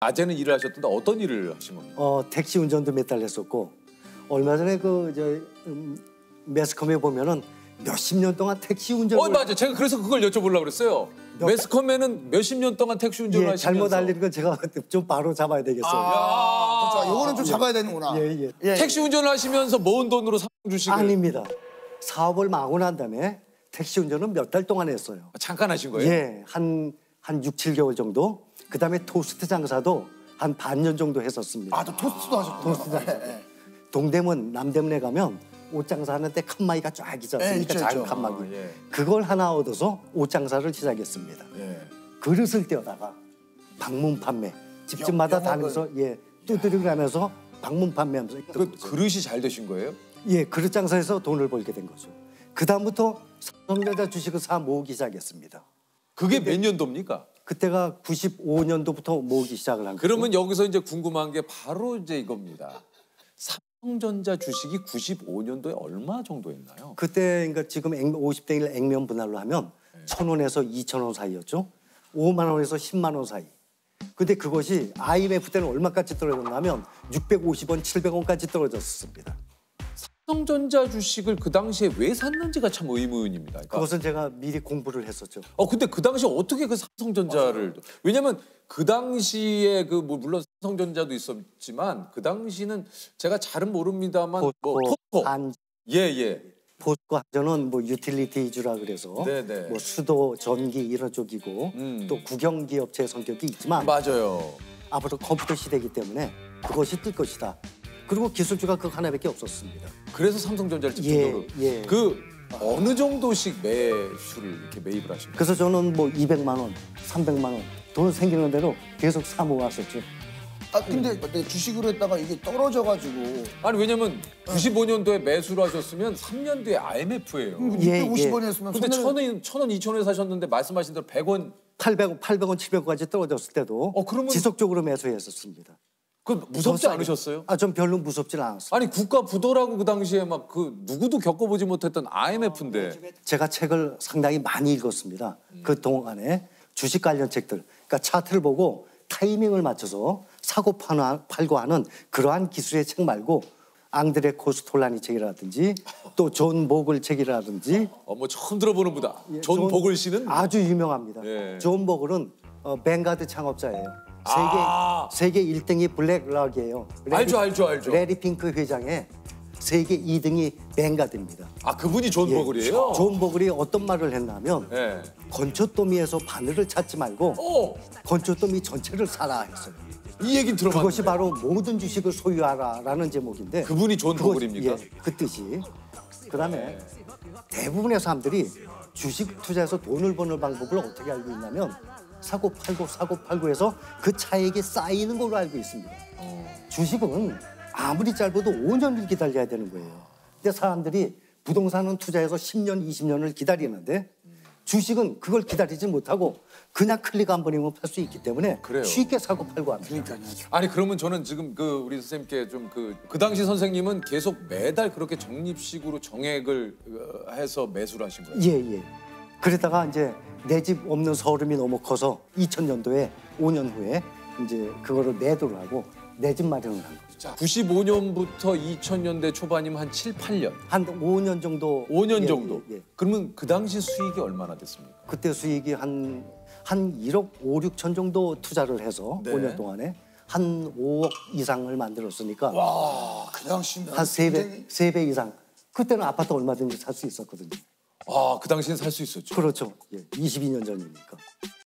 낮에는 일을 하셨던데 어떤 일을 하신 겁니까? 택시 운전도 몇 달 했었고 얼마 전에 매스컴에 보면은 몇십 년 동안 택시 운전을 맞아. 제가 그래서 그걸 여쭤보려고 그랬어요. 매스컴에는 몇십 년 동안 택시 운전을 하시면서 잘못 알리는 건 제가 좀 바로 잡아야 되겠어요. 그렇죠. 요거는 좀 잡아야 되는구나. 예. 택시 운전을 하시면서 모은 돈으로 삼성 주식을 아닙니다. 사업을 마고 난 다음에 택시 운전은 몇 달 동안 했어요. 잠깐 하신 거예요? 예, 한 6, 7개월 정도. 그다음에 토스트 장사도 한 반년 정도 했었습니다. 또 토스트도 하셨구나. 토스트 동대문, 남대문에 가면 옷 장사하는데 칸막이가 쫙 있지 않습니까? 작은 칸막이. 그걸 하나 얻어서 옷 장사를 시작했습니다. 그릇을 떼어다가 방문 판매. 집집마다 다니면서 두드리고 가면서 방문 판매하면서. 그릇이 잘 되신 거예요? 예, 그릇 장사에서 돈을 벌게 된 거죠. 그다음부터 삼성전자 주식을 사 모으기 시작했습니다. 그게 몇 년도입니까? 그때가 95년도부터 모으기 시작을 한 거죠. 그러면 여기서 이제 궁금한 게 바로 이제 이겁니다. 삼성전자 주식이 95년도에 얼마 정도였나요? 그때 그러니까 지금 50대 1 액면 분할로 하면 1,000원에서 2,000원 사이였죠. 5만 원에서 10만 원 사이. 근데 그것이 IMF 때는 얼마까지 떨어졌냐면 650원, 700원까지 떨어졌습니다. 삼성전자 주식을 그 당시에 왜 샀는지가 참 의문입니다. 그러니까. 그것은 제가 미리 공부를 했었죠. 근데 그 당시에 어떻게 그 삼성전자를 왜냐면 그 당시에 물론 삼성전자도 있었지만 그 당시는 제가 잘은 모릅니다만 포스코 포스코 한전은 유틸리티 위주라 그래서 수도, 전기 이런 쪽이고 또 국영기 업체 성격이 있지만 맞아요. 앞으로 컴퓨터 시대이기 때문에 그것이 뜰 것이다. 그리고 기술주가 그거 하나밖에 없었습니다. 그래서 삼성전자를 집중적으로 어느 정도씩 매수를 이렇게 매입을 하십니까? 그래서 저는 200만 원, 300만 원 돈 생기는 대로 계속 사 모았었죠. 근데 주식으로 했다가 이게 떨어져가지고. 아니 왜냐면 95년도에 매수를 하셨으면 3년 뒤에 IMF예요. 650원이었으면. 근데 1,000원, 2,000원에 사셨는데 말씀하신 대로 100원, 800원, 700원까지 떨어졌을 때도 그러면 지속적으로 매수했었습니다. 무섭지 않으셨어요? 전 별로 무섭진 않았어요. 아니 국가 부도라고 그 당시에 누구도 겪어보지 못했던 IMF인데. 제가 책을 상당히 많이 읽었습니다. 그 동안에 주식 관련 책들. 그러니까 차트를 보고 타이밍을 맞춰서 사고 팔고 하는 그러한 기술의 책 말고 앙드레 코스톨라니 책이라든지 또 존 보글 책이라든지 처음 들어보는 분다. 존 보글 씨는 아주 유명합니다. 존 보글은 뱅가드 창업자예요. 세계 1등이 블랙락이에요. 알죠. 레리 핑크 회장의 세계 2등이 뱅가드입니다. 그분이 존 보글이에요? 존 보글이 어떤 말을 했냐면 건초더미에서 바늘을 찾지 말고 건초더미 전체를 사라 했어요. 이 얘기는 들어봤는데. 그것이 바로 모든 주식을 소유하라라는 제목인데 그분이 존 보글입니까? 그 뜻이. 그다음에 대부분의 사람들이 주식 투자해서 돈을 버는 방법을 어떻게 알고 있냐면 사고 팔고 해서 그 차익이 쌓이는 걸로 알고 있습니다. 주식은 아무리 짧아도 5년을 기다려야 되는 거예요. 근데 사람들이 부동산은 투자해서 10년, 20년을 기다리는데 주식은 그걸 기다리지 못하고 그냥 클릭 한 번이면 팔 수 있기 때문에 쉽게 사고 팔고 합니다. 아니 그러면 저는 지금 우리 선생님께 좀 그 당시 선생님은 계속 매달 그렇게 적립식으로 정액을 해서 매수를 하신 거예요? 예. 그러다가 이제 내 집 없는 서름이 너무 커서 2000년도에 5년 후에 이제 그거를 매도를 하고 내 집 마련을 한 거죠. 95년부터 2000년대 초반이면 한 7, 8년? 한 5년 정도. 5년 정도? 그러면 그 당시 수익이 얼마나 됐습니까? 그때 수익이 한 1억 5, 6천 정도 투자를 해서 5년 동안에 한 5억 이상을 만들었으니까 와, 그 당시면 한 3배 이상. 그때는 아파트 얼마든지 살 수 있었거든요. 그 당시엔 살 수 있었죠. 그렇죠. 22년 전이니까.